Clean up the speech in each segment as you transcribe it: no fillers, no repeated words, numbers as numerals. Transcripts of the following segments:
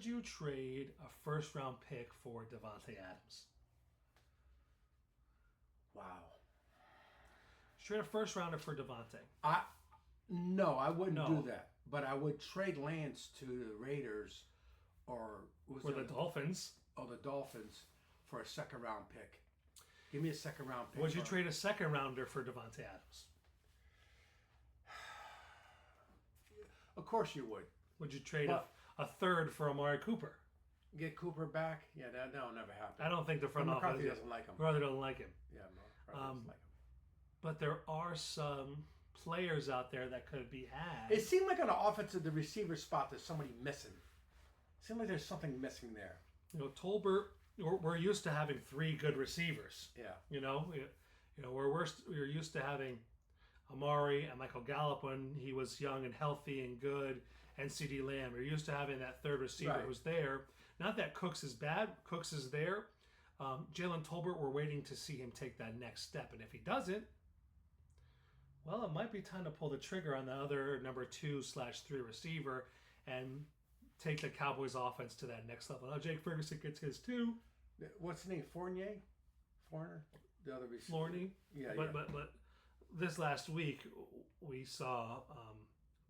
Would you trade a first-round pick for Davante Adams? Wow. Trade a first-rounder for Davante. No, I wouldn't do that. But I would trade Lance to the Raiders or the Dolphins. Oh, the Dolphins for a second-round pick. Give me a second-round pick. Would you trade a second-rounder for Davante Adams? Of course you would. Would you trade a third for Amari Cooper? Get Cooper back? Yeah, that'll never happen. I don't think the front office McCarthy doesn't like him. Brother doesn't like him. Yeah, McCarthy doesn't like him. But there are some players out there that could be had. It seemed like on the offensive, the receiver spot, there's somebody missing. It seemed like there's something missing there. Tolbert, we're used to having three good receivers. Yeah. We're used to having Amari and Michael Gallup when he was young and healthy and good, and CD Lamb. We're used to having that third receiver who's there. Not that Cooks is bad. Cooks is there. Jalen Tolbert, we're waiting to see him take that next step. And if he doesn't, well, it might be time to pull the trigger on the other number 2/3 receiver and take the Cowboys offense to that next level. Now, Jake Ferguson gets his too. What's his name? Fournier? The other receiver. Flournoy. Yeah, But this last week, we saw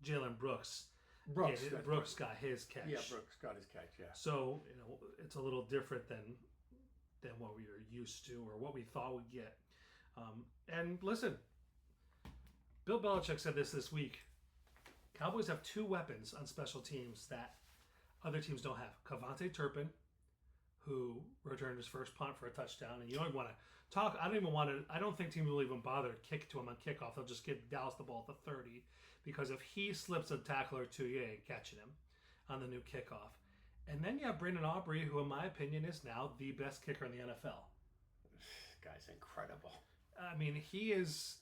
Jalen Brooks. Brooks got his catch. Yeah, Brooks got his catch, yeah. So, it's a little different than what we were used to or what we thought we'd get. And listen, Bill Belichick said this week. Cowboys have two weapons on special teams that other teams don't have. Cavante Turpin, who returned his first punt for a touchdown, and you don't even want to talk. I don't think teams will even bother to kick to him on kickoff. They'll just give Dallas the ball at the 30, because if he slips a tackle or two, you ain't catching him on the new kickoff. And then you have Brandon Aubrey, who in my opinion is now the best kicker in the NFL. This guy's incredible. I mean, he's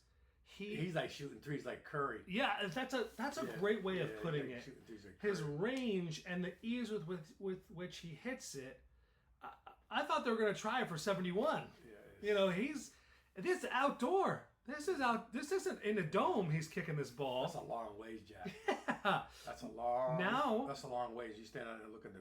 like shooting threes like Curry. Yeah, that's a great way of putting it. Like his range and the ease with which he hits it. I thought they were going to try it for 71. Yeah, this is outdoor. This isn't in a dome. He's kicking this ball. That's a long ways, Jack. Yeah. That's a long ways. You stand out there looking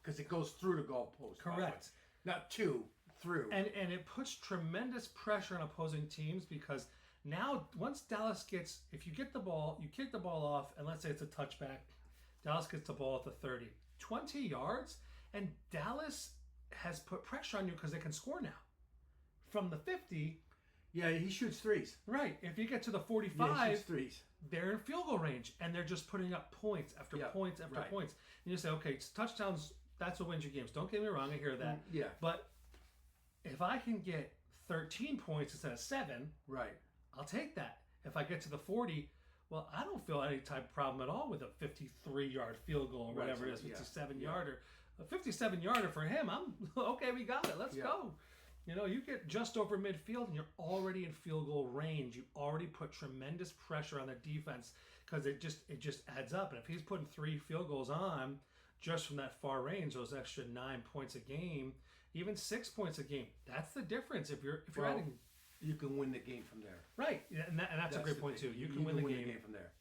because it goes through the goalpost. Correct. Not through. And it puts tremendous pressure on opposing teams, because now once Dallas if you get the ball, you kick the ball off, and let's say it's a touchback, Dallas gets the ball at the 30, 20 yards, and Dallas has put pressure on you because they can score now. From the 50... Yeah, he shoots threes. Right. If you get to the 45, he shoots threes. They're in field goal range, and they're just putting up points after points after points. And you say, okay, it's touchdowns, that's what wins your games. Don't get me wrong, I hear that. Yeah. But if I can get 13 points instead of 7, right, I'll take that. If I get to the 40, well, I don't feel any type of problem at all with a 53-yard field goal or whatever it is, 57-yarder. A 57-yarder for him, I'm okay, we got it. Let's go. You get just over midfield and you're already in field goal range. You already put tremendous pressure on the defense, because it just adds up. And if he's putting 3 field goals on just from that far range, those extra 9 points a game, even 6 points a game, that's the difference. If you're adding, you can win the game from there. Right, and that's a great point too. You can win the game from there.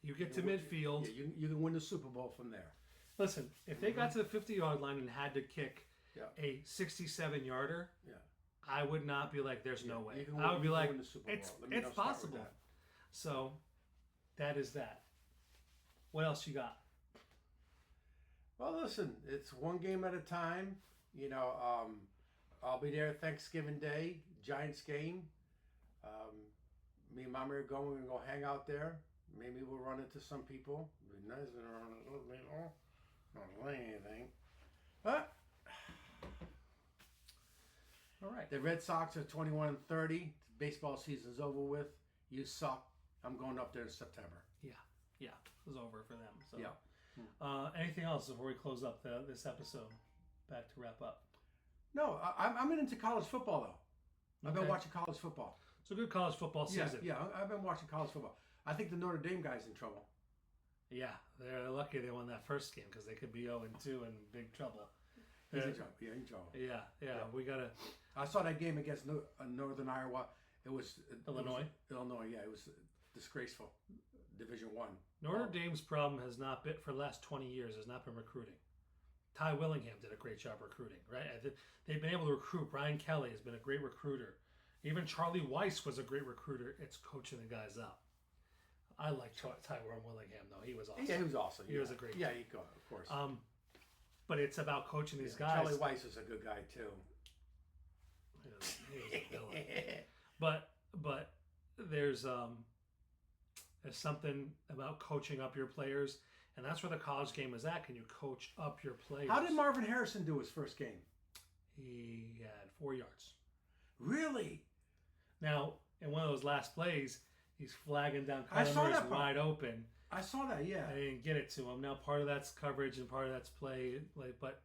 You get to midfield. Yeah, you can win the Super Bowl from there. Listen, if they got to the 50-yard line and had to kick a 67-yarder, I would not be like, there's no way. I would be like, it's possible. So, that is that. What else you got? Well, listen, it's one game at a time. I'll be there Thanksgiving Day, Giants game. Me and Mommy are going. We're going to go hang out there. Maybe we'll run into some people. It'll be nice to run into little people. Not saying anything. But... All right. The Red Sox are 21-30. Baseball season's over with. You suck. I'm going up there in September. Yeah. It was over for them. So. Yeah. Anything else before we close up this episode? Back to wrap up. No, I'm into college football, though. I've been watching college football. It's a good college football season. Yeah, I've been watching college football. I think the Notre Dame guy's in trouble. Yeah, they're lucky they won that first game, because they could be 0-2 in big trouble. He's in trouble. Yeah, in trouble. Yeah. We gotta. I saw that game against Northern Iowa. It was Illinois. Yeah, it was disgraceful. Division I. Notre Dame's problem has not been for the last 20 years. Has not been recruiting. Ty Willingham did a great job recruiting, right? They've been able to recruit. Brian Kelly has been a great recruiter. Even Charlie Weiss was a great recruiter. It's coaching the guys up. I like Ty Willingham, though. He was awesome. Yeah, he was awesome. He was a great Yeah, he go, of course. But it's about coaching these guys. Charlie Weiss is a good guy, too. He was a villain. But there's something about coaching up your players, and that's where the college game is at. Can you coach up your players? How did Marvin Harrison do his first game? He had 4 yards. Really? Now, in one of those last plays, he's flagging down Kyler Murray's wide open. I saw that, yeah. I didn't get it to him. Now, part of that's coverage and part of that's play. But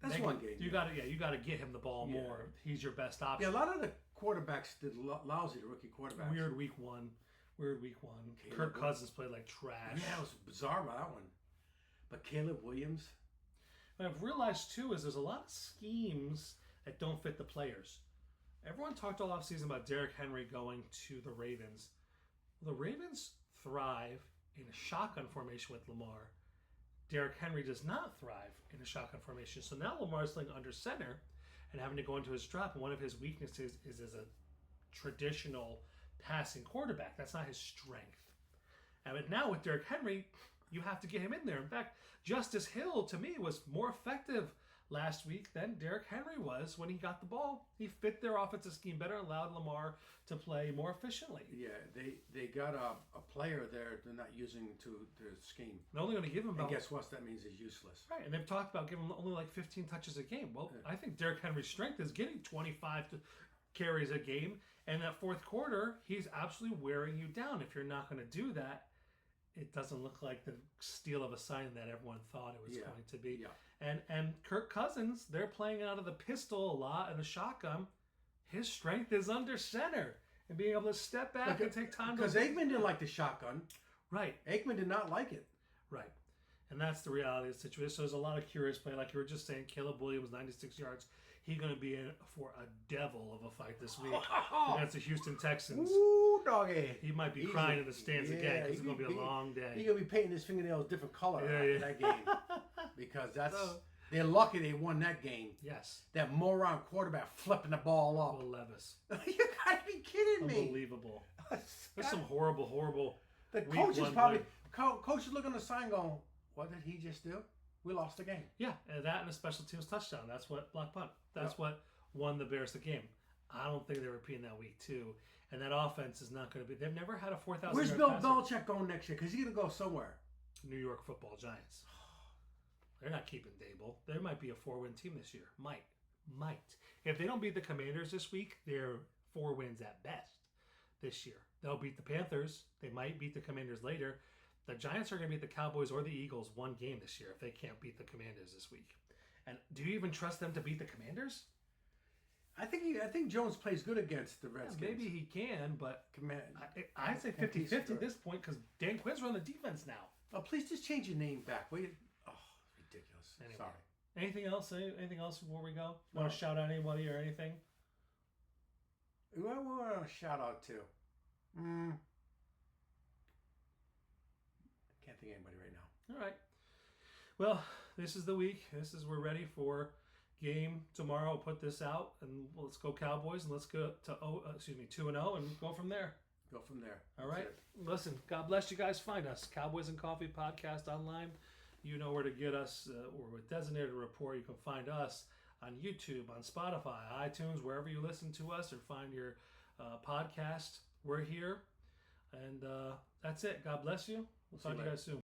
that's one game. You got to get him the ball more. He's your best option. Yeah, a lot of the quarterbacks did lousy. The rookie quarterbacks. Weird week one. Kirk Cousins played like trash. Yeah, it was bizarre about that one. But Caleb Williams. What I've realized too is there's a lot of schemes that don't fit the players. Everyone talked all offseason about Derrick Henry going to the Ravens. The Ravens thrive in a shotgun formation with Lamar. Derrick Henry does not thrive in a shotgun formation. So now Lamar's playing under center and having to go into his drop. And one of his weaknesses is as a traditional passing quarterback. That's not his strength. And now with Derrick Henry, you have to get him in there. In fact, Justice Hill, to me, was more effective last week than Derrick Henry was when he got the ball. He fit their offensive scheme better and allowed Lamar to play more efficiently. Yeah, they got a player there they're not using to their scheme. They're only going to give him about... And guess what? That means he's useless. Right, and they've talked about giving him only like 15 touches a game. Well, I think Derrick Henry's strength is getting 25 carries a game, and that fourth quarter, he's absolutely wearing you down. If you're not going to do that, it doesn't look like the steal of a sign that everyone thought it was going to be. Yeah. And Kirk Cousins, they're playing out of the pistol a lot and the shotgun. His strength is under center and being able to step back and take time. Because Aikman didn't like the shotgun. Right. Aikman did not like it. Right. And that's the reality of the situation. So there's a lot of curious play. Like you were just saying, Caleb Williams, 96 yards. He's going to be in for a devil of a fight this week against the Houston Texans. Ooh, doggy. He might be crying in the stands again because it's going to be a long day. He's going to be painting his fingernails a different color after that game. Because they're lucky they won that game. Yes. That moron quarterback flipping the ball up. Will Levis. You got to be kidding me. Unbelievable. There's some horrible. The coach is probably... Coach is looking at the sign going, what did he just do? We lost the game. Yeah, and that and a special teams touchdown. That's what block punt. That's what won the Bears the game. I don't think they're repeating that week 2. And that offense is not going to be... They've never had a 4,000 Where's Bill Belichick going next year? Because he's going to go somewhere. New York Football Giants. They're not keeping Dable. There might be a 4-win team this year. Might. If they don't beat the Commanders this week, they're 4 wins at best this year. They'll beat the Panthers. They might beat the Commanders later. The Giants are going to beat the Cowboys or the Eagles one game this year if they can't beat the Commanders this week. And do you even trust them to beat the Commanders? I think Jones plays good against the Redskins. Yeah, maybe he can, but I'd say 50-50 at this point because Dan Quinn's running the defense now. Oh, please just change your name back. Wait. Oh, ridiculous. Anyway. Sorry. Anything else? Anything else before we go? Want to shout out anybody or anything? Who I want to shout out to? Can't think of anybody right now. All right. Well, this is the week. We're ready for game tomorrow. I'll put this out and let's go Cowboys and let's go to 2-0 and go from there. All right. Listen, God bless you guys. Find us Cowboys and Coffee Podcast online. You know where to get us. We're with Designated Report. You can find us on YouTube, on Spotify, iTunes, wherever you listen to us or find your podcast. We're here. And that's it. God bless you. We'll talk to you guys soon.